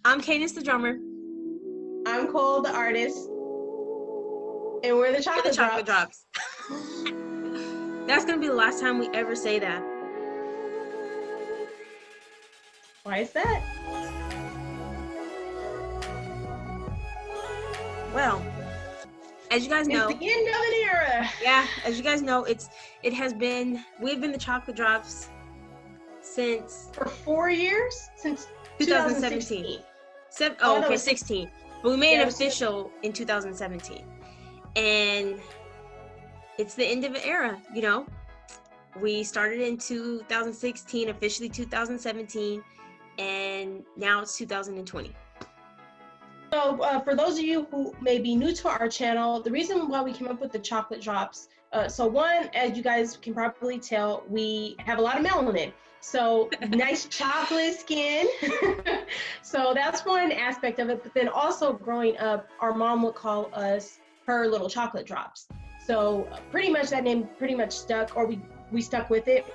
I'm Cadence the drummer. I'm Cole the artist. And we're the Chocolate Drops. That's going to be the last time we ever say that. Why is that? Well, as you guys know, it's the end of an era. Yeah, as you guys know, we've been the Chocolate Drops for 4 years, since 2017. 16. But we made it official in 2017. And it's the end of an era, you know. We started in 2016, officially 2017, and now it's 2020. So for those of you who may be new to our channel, the reason why we came up with the Chocolate Drops, so one, as you guys can probably tell, we have a lot of melanin. So nice chocolate skin. So that's one aspect of it. But then also growing up, our mom would call us her little chocolate drops. So pretty much that name pretty much stuck, or we stuck with it.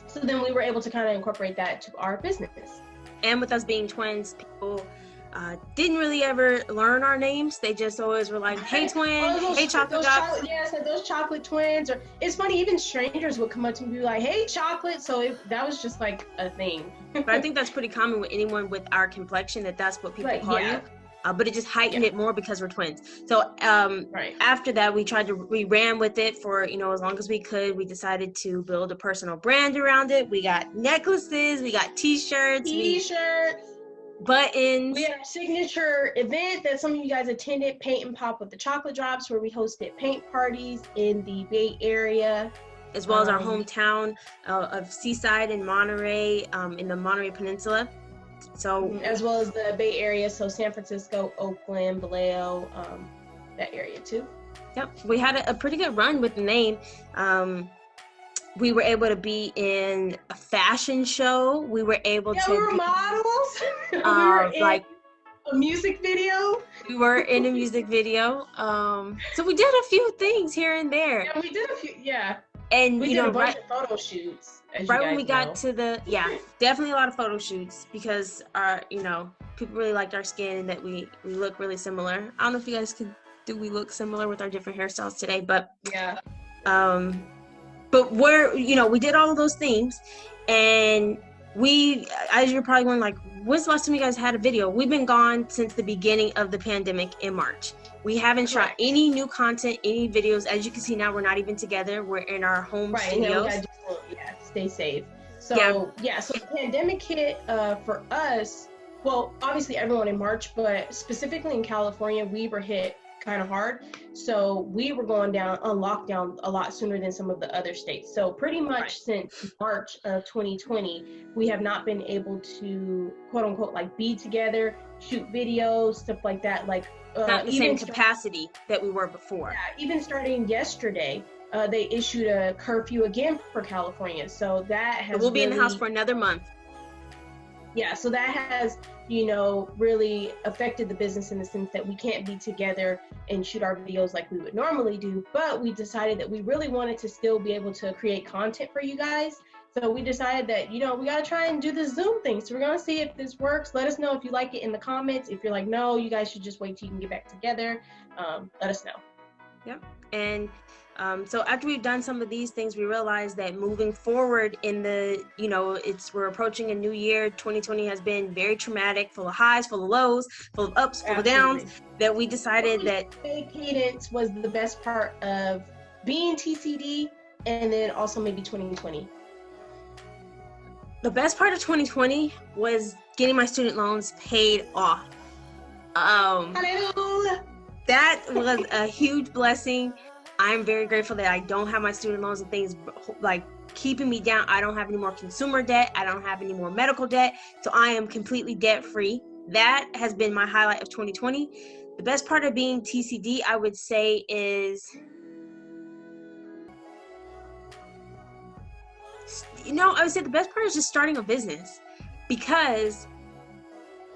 So then we were able to kind of incorporate that to our business. And with us being twins, people didn't really ever learn our names. They just always were like, "Hey twin, hey chocolate drops." Those chocolate twins. Or it's funny, even strangers would come up to me and be like, "Hey chocolate." So that was just like a thing. But I think that's pretty common with anyone with our complexion, that's what people call you. But it just heightened it more because we're twins. So after that, we ran with it for, as long as we could. We decided to build a personal brand around it. We got necklaces, we got t-shirts, buttons. We had a signature event that some of you guys attended, Paint and Pop with the Chocolate Drops, where we hosted paint parties in the Bay Area. As well as our hometown of Seaside and Monterey, in the Monterey Peninsula. So as well as the Bay Area, so San Francisco, Oakland, Vallejo, that area too. Yep, we had a pretty good run with the name. We were able to be in a fashion show. We were able to. We were models. We were in a music video. We were in a music video. So we did a few things here and there. Yeah, we did a few. Yeah. And we did a bunch of photo shoots. Right when we got to definitely a lot of photo shoots, because people really liked our skin and that we look really similar. I don't know if you guys we look similar with our different hairstyles today, but yeah. But we did all of those things, and as you're probably going like, when's the last time you guys had a video? We've been gone since the beginning of the pandemic in March. We haven't shot any new content, any videos. As you can see now, we're not even together. We're in our home studios. Stay safe. So so the pandemic hit for us. Well, obviously everyone in March, but specifically in California, we were hit kind of hard. So we were going down on lockdown a lot sooner than some of the other states. So pretty much since March of 2020, we have not been able to, quote unquote, like be together, shoot videos, stuff like that. Like not the same capacity that we were before. Yeah, even starting yesterday, they issued a curfew again for California. So that has we'll be in the house for another month. Yeah, so that has, really affected the business in the sense that we can't be together and shoot our videos like we would normally do. But we decided that we really wanted to still be able to create content for you guys. So we decided that, we got to try and do the Zoom thing. So we're going to see if this works. Let us know if you like it in the comments. If you're like, no, you guys should just wait till you can get back together. Let us know. Yep. And so after we've done some of these things, we realized that moving forward in we're approaching a new year. 2020 has been very traumatic, full of highs, full of lows, full of ups, full of downs, that we decided that Cadence was the best part of being TCD, and then also maybe 2020. The best part of 2020 was getting my student loans paid off. Hallelujah. That was a huge blessing. I'm very grateful that I don't have my student loans and things like keeping me down. I don't have any more consumer debt. I don't have any more medical debt. So I am completely debt free. That has been my highlight of 2020. The best part of being TCD, I would say, is, I would say the best part is just starting a business, because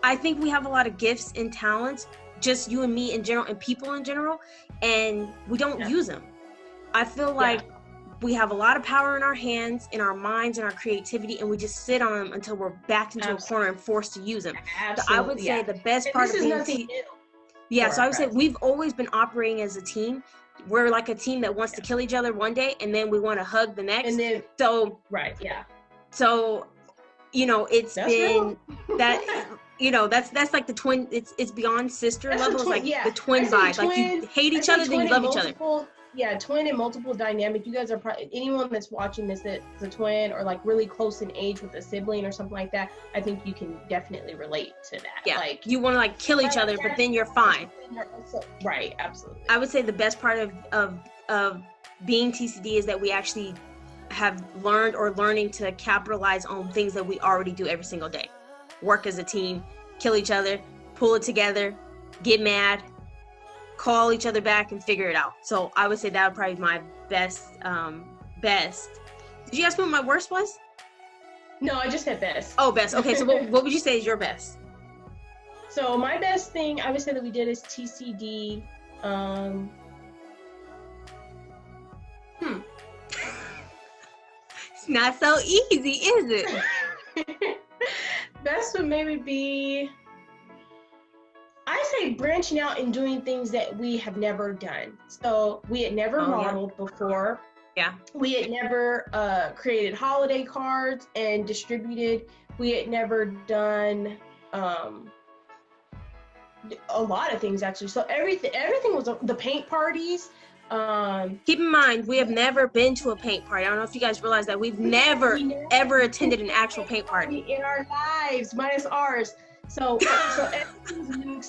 I think we have a lot of gifts and talents, just you and me in general and people in general, and we don't use them. I feel like we have a lot of power in our hands, in our minds, and our creativity, and we just sit on them until we're backed into a corner and forced to use them. Absolutely. So I would say the best part of being so I would say we've always been operating as a team. We're like a team that wants to kill each other one day, and then we want to hug the next. And then, so So it's that's been real. that that's like the twin. It's beyond sister level. It's like the twin vibe. Like you hate each other, then you love each other. Yeah, twin and multiple dynamic. You guys are probably, anyone that's watching this that's a twin or like really close in age with a sibling or something like that, I think you can definitely relate to that. Yeah, like you want to like kill each other, but then you're fine. Right, absolutely. I would say the best part of being TCD is that we actually have learned or learning to capitalize on things that we already do every single day. Work as a team, kill each other, pull it together, get mad, call each other back and figure it out. So I would say that would probably be my best. Did you ask me what my worst was? No, I just said best. Oh, best. Okay, so what would you say is your best? So my best thing I would say that we did is TCD. It's not so easy, is it? Best would maybe be, I say branching out and doing things that we have never done. So we had never modeled before. Yeah. We had never created holiday cards and distributed. We had never done a lot of things actually. So everything was the paint parties. Keep in mind, we have never been to a paint party. I don't know if you guys realize that we've never ever attended an actual paint party in our lives, minus ours. So everything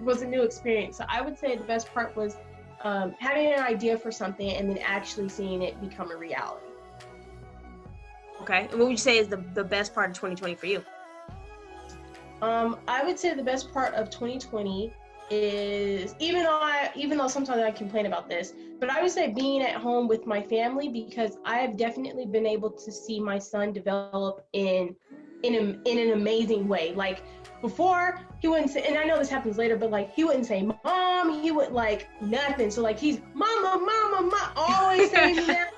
was a new experience. So I would say the best part was having an idea for something and then actually seeing it become a reality. Okay, and what would you say is the best part of 2020 for you? I would say the best part of 2020 is, even though sometimes I complain about this, but I would say being at home with my family, because I have definitely been able to see my son develop in an amazing way. Like before, he wouldn't say, and I know this happens later, but like he wouldn't say mom, he would like nothing. So like he's mama, always saying that.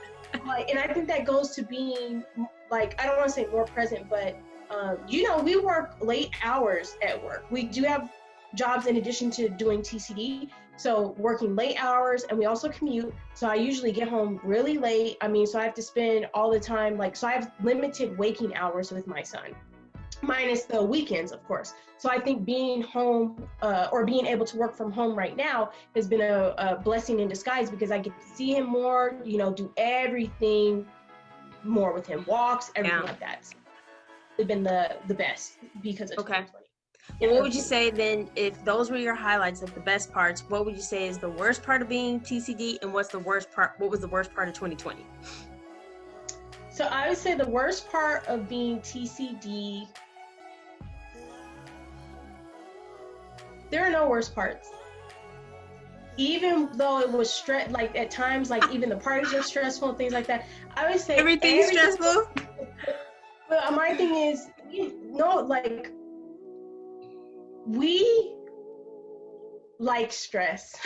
Like, and I think that goes to being like, I don't want to say more present, but we work late hours at work. We do have jobs in addition to doing TCD, so working late hours, and we also commute. So I usually get home really late. So I have to spend all the time, so I have limited waking hours with my son, minus the weekends, of course. So I think being home or being able to work from home right now has been a blessing in disguise, because I get to see him more, do everything more with him, walks, everything like that. So it's been the best because of 2020. And what would you say then, if those were your highlights of the best parts, what would you say is the worst part of being TCD, and what was the worst part of 2020? So I would say the worst part of being TCD, there are no worst parts. Even though it was like at times, like even the parties are stressful and things like that, I would say everything's stressful. But my thing is, we like stress.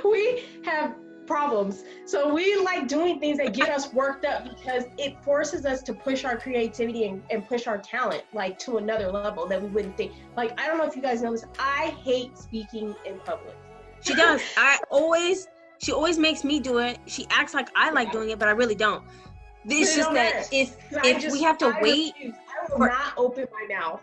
We have problems. So we like doing things that get us worked up, because it forces us to push our creativity and push our talent to another level that we wouldn't think. I don't know if you guys know this, I hate speaking in public. She does. She always makes me do it. She acts like I like doing it, but I really don't. It's just that if we have to wait, I will not open my mouth.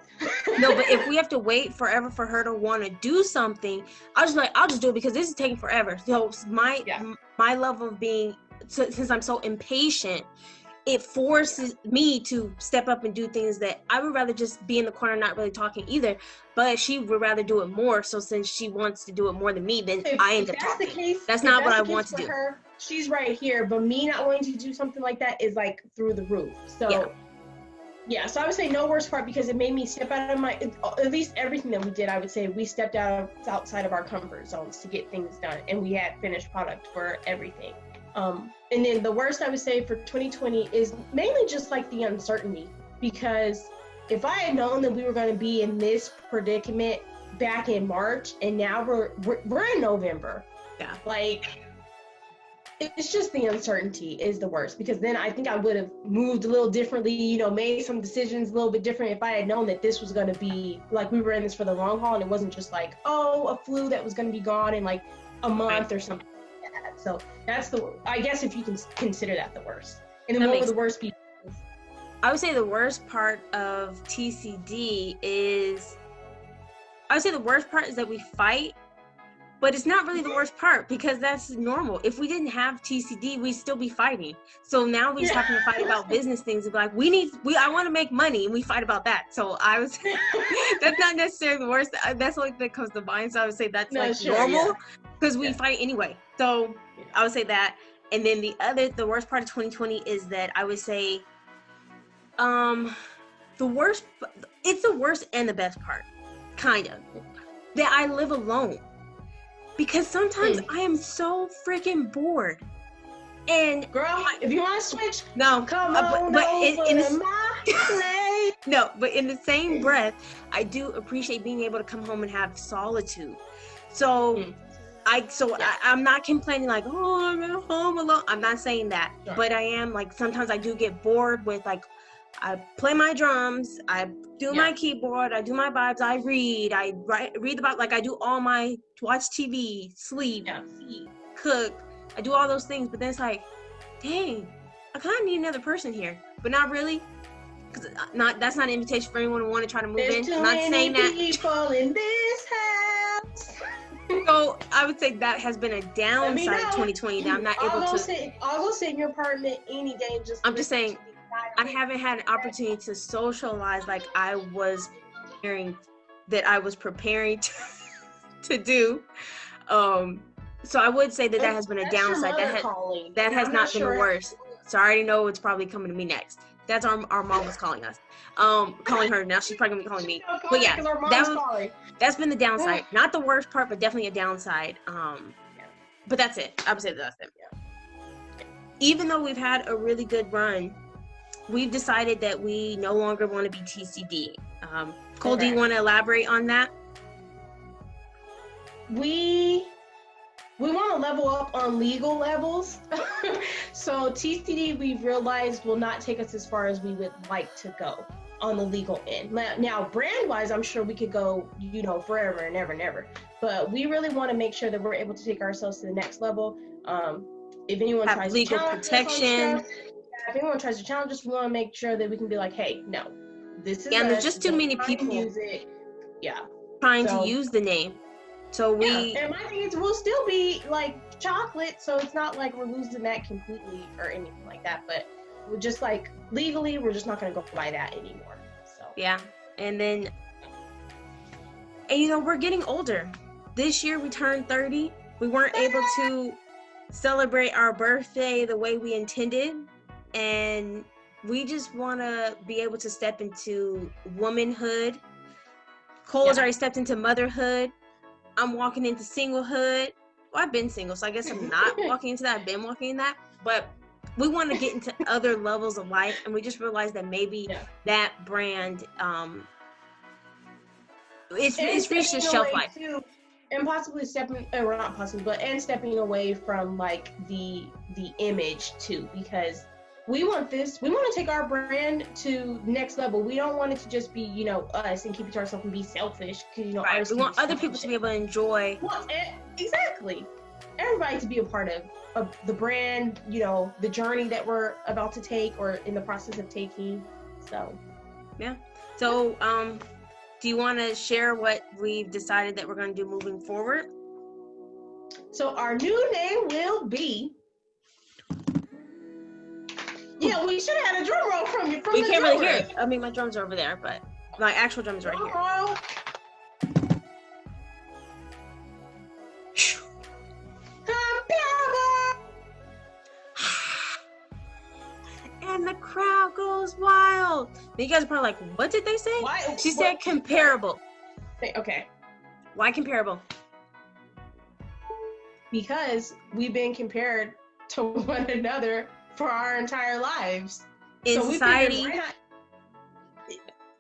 No, but if we have to wait forever for her to want to do something, I'll just do it, because this is taking forever. So my level of being, since I'm so impatient, it forces me to step up and do things that I would rather just be in the corner, not really talking either. But she would rather do it more. So since she wants to do it more than me, then I end up talking. That's not what I want to do. She's right here, but me not wanting to do something like that is through the roof. So so I would say no worst part, because it made me step out of at least everything that we did, I would say we stepped outside of our comfort zones to get things done, and we had finished product for everything. And then the worst I would say for 2020 is mainly just the uncertainty, because if I had known that we were going to be in this predicament back in March, and now we're in November. Yeah. It's just the uncertainty is the worst, because then I think I would have moved a little differently, you know, made some decisions a little bit different if I had known that this was going to be like we were in this for the long haul, and it wasn't just like, oh, a flu that was going to be gone in like a month or something like that. So that's I guess if you can consider that the worst. And then what were the worst people? I would say the worst part of TCD is, I would say the worst part is that we fight. But it's not really the worst part, because that's normal. If we didn't have TCD, we'd still be fighting. So now we just happen to fight about business things and be like, I want to make money, and we fight about that. So I was, that's not necessarily the worst. That's like that comes to mind. So I would say that's normal, because we fight anyway. So I would say that. And then the worst part of 2020 is that I would say, it's the worst and the best part, kind of, that I live alone. Because sometimes I am so freaking bored. And girl, if you want to switch, no, come on but no, but in the same breath, I do appreciate being able to come home and have solitude. So I'm not complaining like, oh, I'm at home alone. I'm not saying that, but I am like, sometimes I do get bored with like, I play my drums, I do my keyboard, I do my vibes, I read the Bible, like I do all my, watch TV, sleep, eat, cook, I do all those things, but then it's like, dang, I kind of need another person here, but not really, because that's not an invitation for anyone to want to try to move in. I'm not saying that. People in this house. So I would say that has been a downside of 2020 that I'm not able to. I'll go sit in your apartment any day. I'm just saying, I haven't had an opportunity to socialize like I was preparing to do. So I would say that has been a downside. That has not been the worst. So I already know it's probably coming to me next. That's our mom was calling us. Calling her now. She's probably gonna be calling me. But yeah, that's been the downside. Not the worst part, but definitely a downside. But that's it. I would say that's it. Even though we've had a really good run, we've decided that we no longer want to be TCD. Cole, do you want to elaborate on that? We want to level up on legal levels. So TCD, we've realized, will not take us as far as we would like to go on the legal end. Now, brand-wise, I'm sure we could go, forever and ever and ever. But we really want to make sure that we're able to take ourselves to the next level. If anyone tries legal protection. If anyone tries to challenge us, we want to make sure that we can be like, hey, no, this is and there's just too many people trying to use the name. So and my thing is, we'll still be like chocolate, so it's not like we're losing that completely or anything like that. But we're just like, legally, we're just not going to go by that anymore. So and then, we're getting older. This year we turned 30. We weren't able to celebrate our birthday the way we intended. And we just want to be able to step into womanhood. Cole has already stepped into motherhood. I'm walking into singlehood. Well, I've been single, so I guess I'm not walking into that. I've been walking in that. But we want to get into other levels of life. And we just realized that maybe that brand, it's reached a shelf life. Too, and possibly stepping away from like the image too, because we want to take our brand to next level. We don't want it to just be, us and keep it to ourselves and be selfish. Because, we want other people to be able to enjoy. Well, exactly. Everybody to be a part of the brand, the journey that we're about to take or in the process of taking. So, yeah. So, do you want to share what we've decided that we're going to do moving forward? So our new name will be. Yeah, we should have had a drum roll from you. You can't really hear it. I mean, my drums are over there, but my actual drums are right here. And the crowd goes wild. You guys are probably like, what did they say? Why? She said comparable. Okay. Why comparable? Because we've been compared to one another for our entire lives. In society.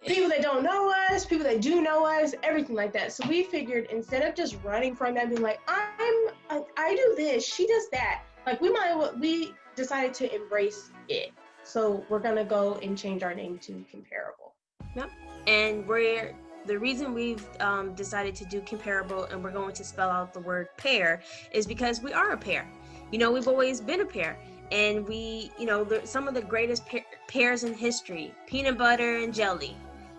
People that don't know us, people that do know us, everything like that. So we figured, instead of just running from that, being like, I do this, she does that. like we decided to embrace it. So we're gonna go and change our name to Comparable. Yep. And the reason we've decided to do Comparable, and we're going to spell out the word pair, is because we are a pair. You know, we've always been a pair. And we, you know, some of the greatest pairs in history: peanut butter and jelly.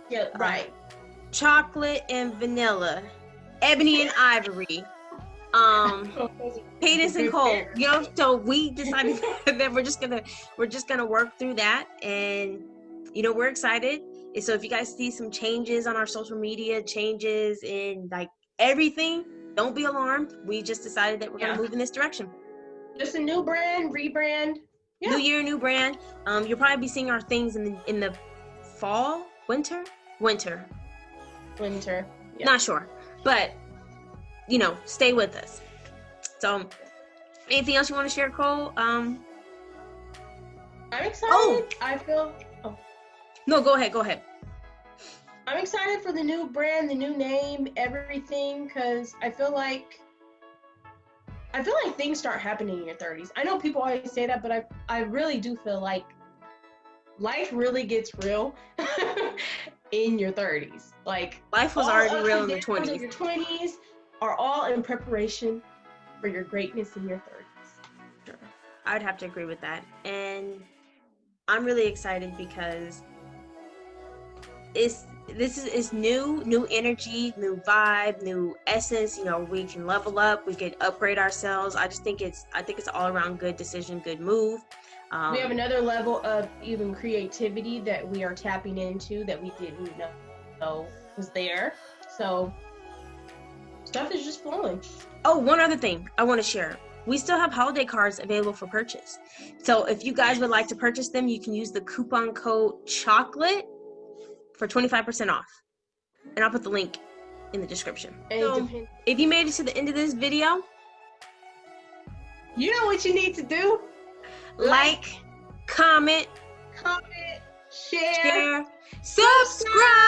Yeah, right. Chocolate and vanilla. Ebony and ivory. Cadence and Cole. You know, so we decided that we're just gonna work through that, and you know, we're excited. And so if you guys see some changes on our social media, changes in like everything, don't be alarmed. We just decided that we're gonna move in this direction. Just a new brand, rebrand. Yeah. New year, new brand. You'll probably be seeing our things in the fall, winter. Yeah. Not sure, but you know, stay with us. So, anything else you want to share, Cole? I'm excited. Oh. I feel. Oh. No, go ahead. I'm excited for the new brand, the new name, everything, because I feel like things start happening in your 30s. I know people always say that, but I really do feel like life really gets real in your 30s. Like life was already real in the 20s. Your 20s are all in preparation for your greatness in your 30s. Sure. I'd have to agree with that. And I'm really excited because this is new energy, new vibe, new essence. You know, we can level up, we can upgrade ourselves. I think it's all around good decision, good move. We have another level of even creativity that we are tapping into that we didn't know was there. So stuff is just flowing. Oh, one other thing I want to share. We still have holiday cards available for purchase. So if you guys would like to purchase them, you can use the coupon code CHOCOLATE for 25% off. And I'll put the link in the description. So if you made it to the end of this video, you know what you need to do. Like, comment, share, subscribe.